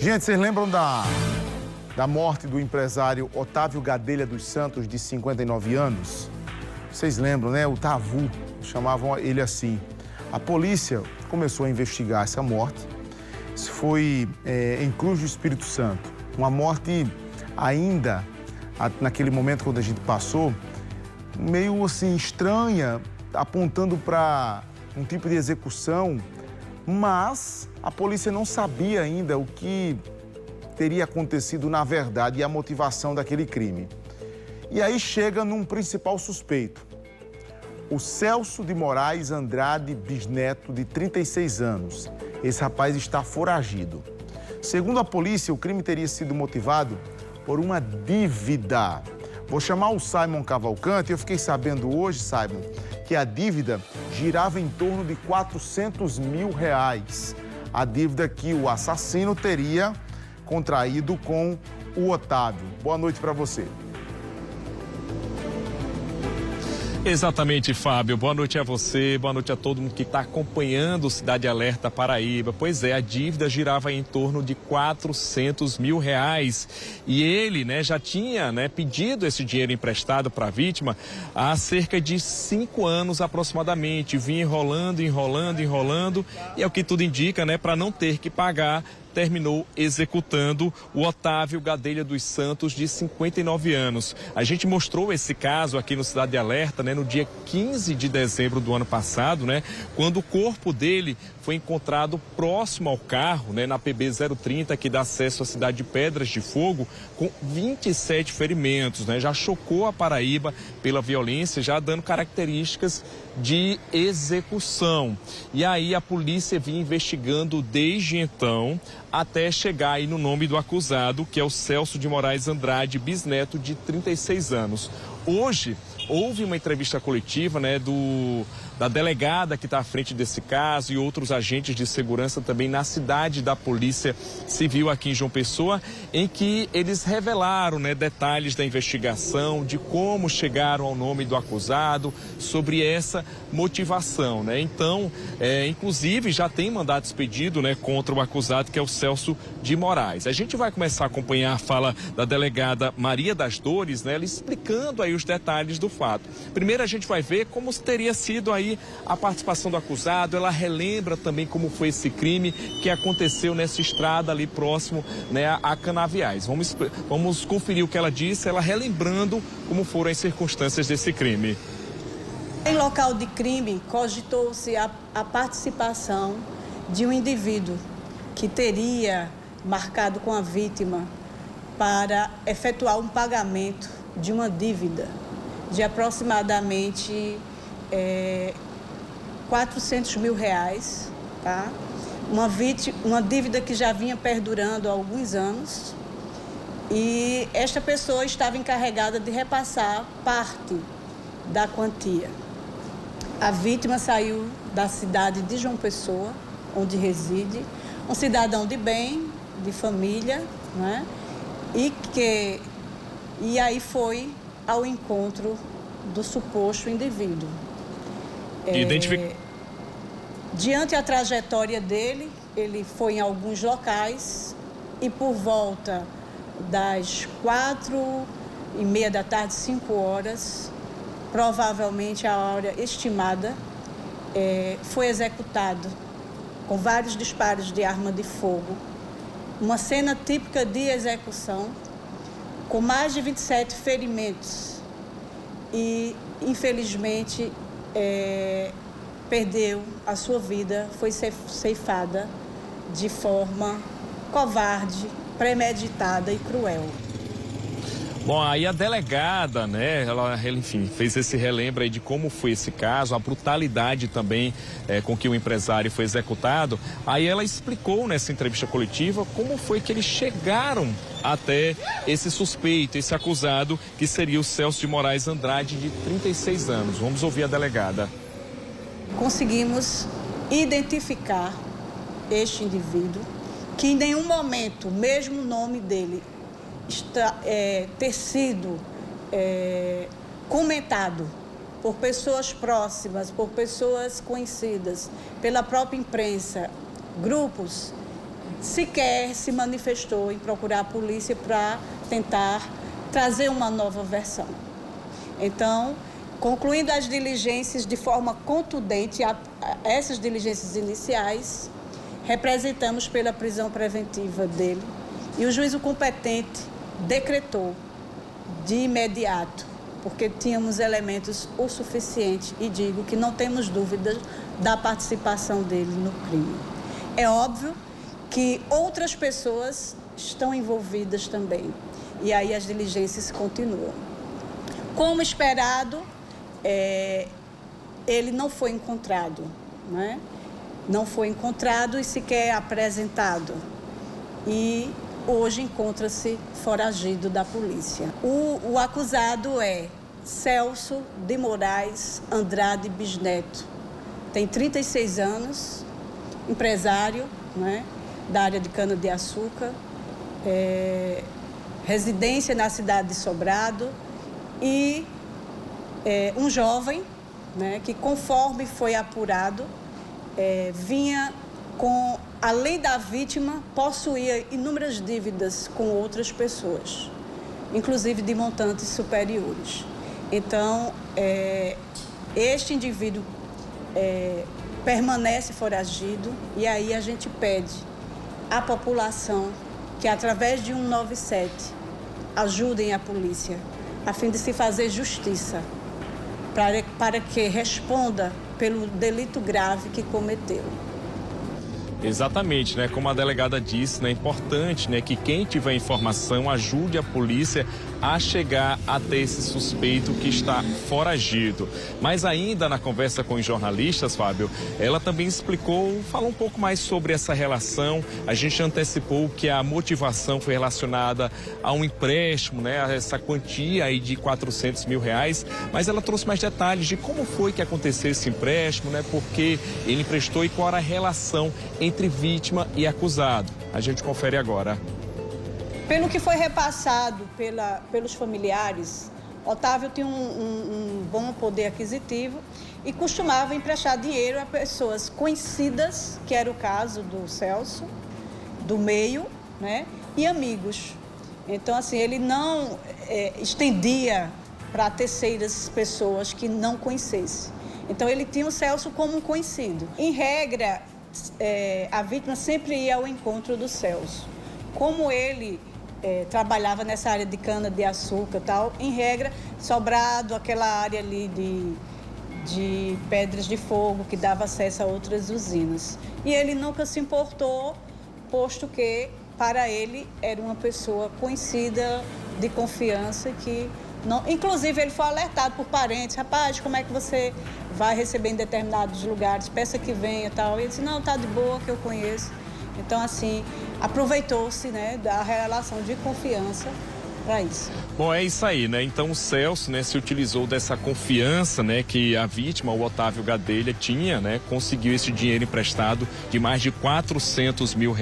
Gente, vocês lembram da morte do empresário Otávio Gadelha dos Santos, de 59 anos? Vocês lembram, né? O Tavu, chamavam ele assim. A polícia começou a investigar essa morte. Isso foi em Cruz do Espírito Santo. Uma morte ainda, naquele momento quando a gente passou, meio assim estranha, apontando para um tipo de execução, mas a polícia não sabia ainda o que teria acontecido na verdade e a motivação daquele crime. E aí chega num principal suspeito, o Celso de Moraes Andrade Bisneto, de 36 anos. Esse rapaz está foragido. Segundo a polícia, o crime teria sido motivado por uma dívida. Vou chamar o Simon Cavalcante. Eu fiquei sabendo hoje, Simon, que a dívida girava em torno de R$400 mil. A dívida que o assassino teria contraído com o Otávio. Boa noite para você. Exatamente, Fábio. Boa noite a você, boa noite a todo mundo que está acompanhando o Cidade Alerta Paraíba. Pois é, a dívida girava em torno de R$400 mil. E ele, já tinha, pedido esse dinheiro emprestado para a vítima há cerca de 5 anos aproximadamente. Vinha enrolando. E é o que tudo indica, para não ter que pagar, terminou executando o Otávio Gadelha dos Santos, de 59 anos. A gente mostrou esse caso aqui no Cidade Alerta, no dia 15 de dezembro do ano passado, quando o corpo dele foi encontrado próximo ao carro, na PB 030, que dá acesso à cidade de Pedras de Fogo, com 27 ferimentos, Já chocou a Paraíba pela violência, já dando características de execução. E aí a polícia vinha investigando desde então, até chegar aí no nome do acusado, que é o Celso de Moraes Andrade Bisneto, de 36 anos. Hoje, houve uma entrevista coletiva, da delegada que está à frente desse caso e outros agentes de segurança também na cidade da Polícia Civil aqui em João Pessoa, em que eles revelaram, detalhes da investigação, de como chegaram ao nome do acusado, sobre essa motivação, Então, inclusive, já tem mandado expedido, contra o acusado, que é o Celso de Moraes. A gente vai começar a acompanhar a fala da delegada Maria das Dores, ela explicando aí os detalhes do fato. Primeiro a gente vai ver como teria sido aí a participação do acusado. Ela relembra também como foi esse crime que aconteceu nessa estrada ali próximo, a Canaviais. Vamos conferir o que ela disse, ela relembrando como foram as circunstâncias desse crime. Em local de crime, cogitou-se a participação de um indivíduo que teria marcado com a vítima para efetuar um pagamento de uma dívida de aproximadamente R$400 mil, tá? Uma dívida que já vinha perdurando há alguns anos, e esta pessoa estava encarregada de repassar parte da quantia. A vítima saiu da cidade de João Pessoa, onde reside, um cidadão de bem, de família, e aí foi ao encontro do suposto indivíduo. Diante a trajetória dele, ele foi em alguns locais e por volta das 4:30 da tarde, 5 horas, provavelmente a hora estimada, foi executado com vários disparos de arma de fogo, uma cena típica de execução, com mais de 27 ferimentos e, infelizmente, perdeu a sua vida, foi ceifada de forma covarde, premeditada e cruel. Bom, aí a delegada, ela enfim, fez esse relembro aí de como foi esse caso, a brutalidade também com que o empresário foi executado. Aí ela explicou nessa entrevista coletiva como foi que eles chegaram até esse suspeito, esse acusado, que seria o Celso de Moraes Andrade, de 36 anos. Vamos ouvir a delegada. Conseguimos identificar este indivíduo, que em nenhum momento, mesmo o nome dele ter sido comentado por pessoas próximas, por pessoas conhecidas, pela própria imprensa, grupos sequer se manifestou em procurar a polícia para tentar trazer uma nova versão. Então, concluindo as diligências de forma contundente, essas diligências iniciais, representamos pela prisão preventiva dele e o juízo competente decretou de imediato, porque tínhamos elementos o suficiente, e digo que não temos dúvidas da participação dele no crime. É óbvio que outras pessoas estão envolvidas também, e aí as diligências continuam. Como esperado, ele não foi encontrado, né? Não foi encontrado e sequer apresentado. E hoje encontra-se foragido da polícia. O acusado é Celso de Moraes Andrade Bisneto. Tem 36 anos, empresário, né, da área de cana-de-açúcar, residência na cidade de Sobrado e um jovem, né, que, conforme foi apurado, vinha com, além da vítima, possuía inúmeras dívidas com outras pessoas, inclusive de montantes superiores. Então, este indivíduo permanece foragido, e aí a gente pede à população que, através de 197, ajudem a polícia a fim de se fazer justiça, para que responda pelo delito grave que cometeu. Exatamente, né? Como a delegada disse, né? É importante, né, que quem tiver informação ajude a polícia a chegar até esse suspeito que está foragido. Mas ainda na conversa com os jornalistas, Fábio, ela também falou um pouco mais sobre essa relação. A gente antecipou que a motivação foi relacionada a um empréstimo, né? A essa quantia aí de R$400 mil, mas ela trouxe mais detalhes de como foi que aconteceu esse empréstimo, né? Por que ele emprestou e qual era a relação entre vítima e acusado. A gente confere agora. Pelo que foi repassado pelos familiares, Otávio tinha um bom poder aquisitivo e costumava emprestar dinheiro a pessoas conhecidas, que era o caso do Celso, do meio, né, e amigos. Então, assim, ele não estendia para terceiras pessoas que não conhecesse. Então, ele tinha o Celso como um conhecido. Em regra, a vítima sempre ia ao encontro do Celso. Como ele trabalhava nessa área de cana-de-açúcar e tal, em regra, Sobrado, aquela área ali de Pedras de Fogo, que dava acesso a outras usinas. E ele nunca se importou, posto que, para ele, era uma pessoa conhecida, de confiança, que não... Inclusive, ele foi alertado por parentes: rapaz, como é que você vai receber em determinados lugares, peça que venha e tal. E ele disse: não, tá de boa, que eu conheço. Então, assim, aproveitou-se, né, da relação de confiança para isso. Bom, é isso aí, né? Então o Celso, né, se utilizou dessa confiança, né, que a vítima, o Otávio Gadelha, tinha, né? Conseguiu esse dinheiro emprestado de mais de R$400 mil,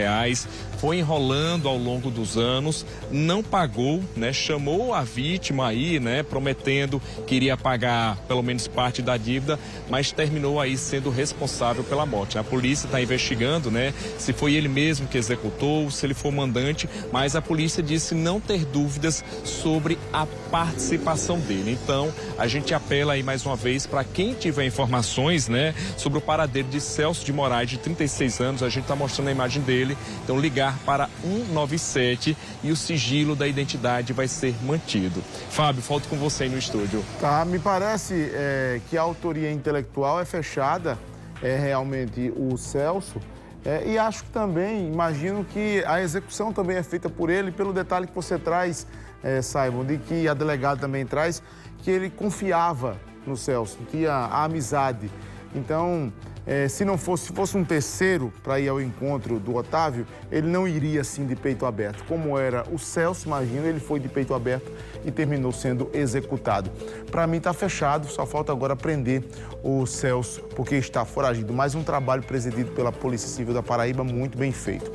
foi enrolando ao longo dos anos, não pagou, né? Chamou a vítima aí, né, prometendo que iria pagar pelo menos parte da dívida, mas terminou aí sendo responsável pela morte. A polícia está investigando, né, se foi ele mesmo que executou, se ele foi o mandante, mas a polícia disse não ter dúvidas sobre a participação dele. Então, a gente apela aí mais uma vez para quem tiver informações, né, sobre o paradeiro de Celso de Moraes, de 36 anos, a gente está mostrando a imagem dele. Então, ligar para 197 e o sigilo da identidade vai ser mantido. Fábio, volto com você aí no estúdio. Tá, me parece que a autoria intelectual é fechada, realmente o Celso, e acho que também, imagino que a execução também é feita por ele, pelo detalhe que você traz, Simon, de que a delegada também traz, que ele confiava no Celso, tinha a amizade. Então, se fosse um terceiro para ir ao encontro do Otávio, ele não iria assim de peito aberto. Como era o Celso, imagina, ele foi de peito aberto e terminou sendo executado. Para mim está fechado, só falta agora prender o Celso, porque está foragido. Mais um trabalho presidido pela Polícia Civil da Paraíba, muito bem feito.